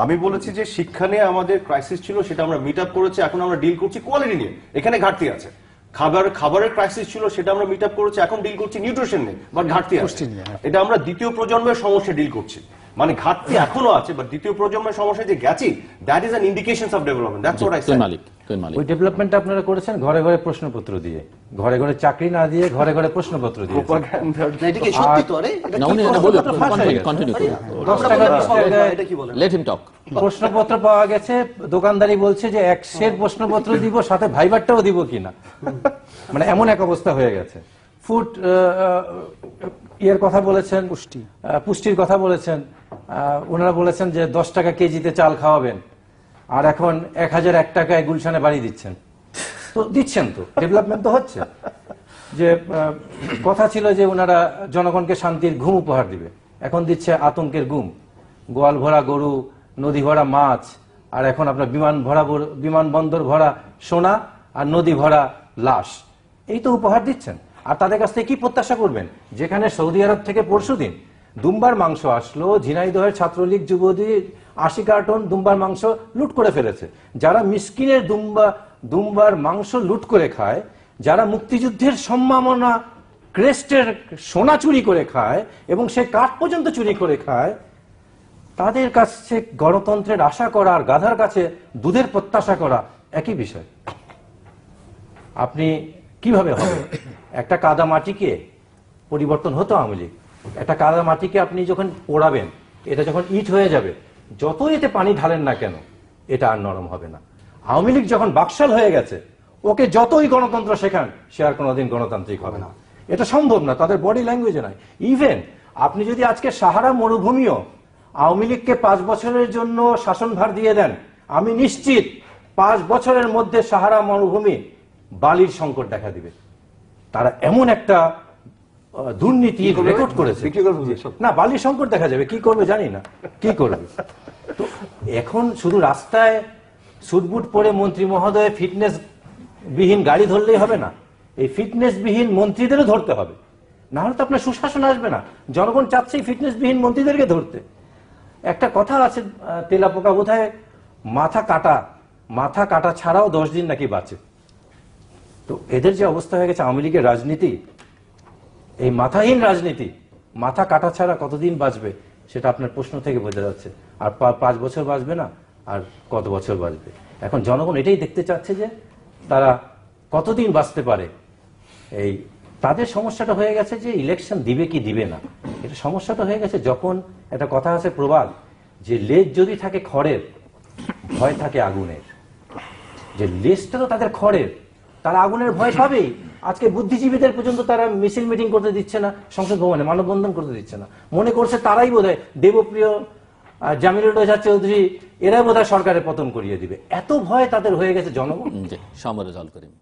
আমি বলেছি যে শিক্ষা নিয়ে আমাদের ক্রাইসিস ছিল, সেটা আমরা মিট আপ করেছি, এখন আমরা ডিল করছি কোয়ালিটি নিয়ে, এখানে ঘাটতি আছে। খাবারের ক্রাইসিস ছিল, সেটা আমরা মিট আপ করেছি, এখন ডিল করছি নিউট্রিশন নিয়ে, বাট ঘাটতি আছে। এটা আমরা দ্বিতীয় প্রজন্মের সমস্যা ডিল করছি, মানে ঘাটতি এখনো আছে, বাট দ্বিতীয় প্রজন্মের সমস্যা যে গেছি, that is an indications of development. That's what I said. ওই ডেভেলপমেন্ট আপনারা করেছেন ঘরে ঘরে প্রশ্নপত্র দিয়ে, ঘরে ঘরে চাকরি না দিয়ে ঘরে ঘরে প্রশ্নপত্র দিয়ে। এটা কি সত্যি তো? আরে প্রশ্নপত্র পাওয়া গেছে, দোকানদারি বলছে যে 100 প্রশ্নপত্র দিব, সাথে ভাইবারটাও দিব কিনা, মানে এমন এক অবস্থা হয়ে গেছে। ফুড ইয়ের কথা বলেছেন, পুষ্টির কথা বলেছেন, ওনারা বলেছেন যে 10 টাকা কেজিতে চাল খাওয়াবেন, আর এখন 1001 টাকায় গুলশানে বাড়ি দিচ্ছেন। তো দিচ্ছেন তো, ডেভেলপমেন্ট তো হচ্ছে। যে কথা ছিল যে ওনারা জনগণকে শান্তির ঘুম উপহার দিবে, এখন দিচ্ছে আতঙ্কের ঘুম। গোয়াল ভরা গরু, নদী ভরা মাছ, আর এখন আপনার বিমানবন্দর ভরা সোনা আর নদী ভরা লাশ, এই তো উপহার দিচ্ছেন। আর তাদের কাছ থেকে কি প্রত্যাশা করবেন? যেখানে সৌদি আরব থেকে পরশুদিন দুম্বার মাংস আসলো, ঝিনাইদহের ছাত্রলীগ যুবলীগ 80 কার্টন দুম্বার মাংস লুট করে ফেলেছে। যারা মিসকিনের দুম্বার মাংস লুট করে খায়, যারা মুক্তিযুদ্ধের সম্মাননা ক্রেস্টের সোনা চুরি করে খায় এবং সে কাঠ পর্যন্ত চুরি করে খায়, তাদের কাছে গণতন্ত্রের আশা করা আর গাধার কাছে দুধের প্রত্যাশা করা একই বিষয়। আপনি কিভাবে হবে? একটা কাদা মাটিকে পরিবর্তন হতো আওয়ামী লীগ, একটা কাদা মাটিকে আপনি যখন পোড়াবেন, এটা যখন ইট হয়ে যাবে, যতই এতে পানি ঢালেন না কেন, এটা আর নরম হবে না। আওয়ামী লীগ যখন বাকশাল হয়ে গেছে, ওকে যতই গণতন্ত্র শেখান, সে আর কোনোদিন গণতান্ত্রিক হবে না। এটা সম্ভব না, তাদের বডি ল্যাঙ্গুয়েজে নাই। ইভেন আপনি যদি আজকে সাহারা মরুভূমিও আওয়ামী লীগকে 5 বছরের জন্য শাসনভার দিয়ে দেন, আমি নিশ্চিত 5 বছরের মধ্যে সাহারা মরুভূমি বালির সংকট দেখা দিবে। তারা এমন একটা দুর্নীতি রেকর্ড করেছে, না বালির সংকট দেখা যাবে। কি করবে জানি না, কি করবে। তো এখন শুধু রাস্তায় সুটবুট পরে মন্ত্রী মহোদয় ফিটনেস বিহীন গাড়ি ধরলেই হবে না, এই ফিটনেস বিহীন মন্ত্রীদেরও ধরতে হবে, না হলে তো আপনার সুশাসন আসবে না। জনগণ চাচ্ছে ফিটনেস বিহীন মন্ত্রীদেরকে ধরতে। একটা কথা আছে, তেলাপোকা বোধহয় মাথা কাটা ছাড়াও 10 দিন নাকি বাঁচে। তো এদের যে অবস্থা হয়ে গেছে আওয়ামী লীগের রাজনীতি, এই মাথাহীন রাজনীতি, মাথা কাটা ছাড়া কতদিন বাঁচবে সেটা আপনার প্রশ্ন থেকে বোঝা যাচ্ছে। আর 5 বছর বাঁচবে না, আর কত বছর বাঁচবে। এখন জনগণ এটাই দেখতে চাচ্ছে যে তারা কতদিন বাঁচতে পারে। এই তাদের সমস্যাটা হয়ে গেছে যে ইলেকশন দিবে কি দিবে না, এটা সমস্যাটা হয়ে গেছে। যখন একটা কথা আছে প্রবাদ, যে লেজ যদি থাকে খড়ের, ভয় থাকে আগুনের। যে লেজটা তো তাদের খড়ের, তারা আগুনের ভয় পাবেই। আজকে বুদ্ধিজীবীদের পর্যন্ত তারা মিছিল মিটিং করতে দিচ্ছে না, সংসদ ভবনে মানববন্ধন করতে দিচ্ছে না। মনে করছে তারাই বোধহয় দেবপ্রিয়, জামিলুর রেজা চৌধুরী, এরা বোধহয় সরকারের পতন করিয়ে দিবে। এত ভয় তাদের হয়ে গেছে জনগণ। সমরে জল করিম।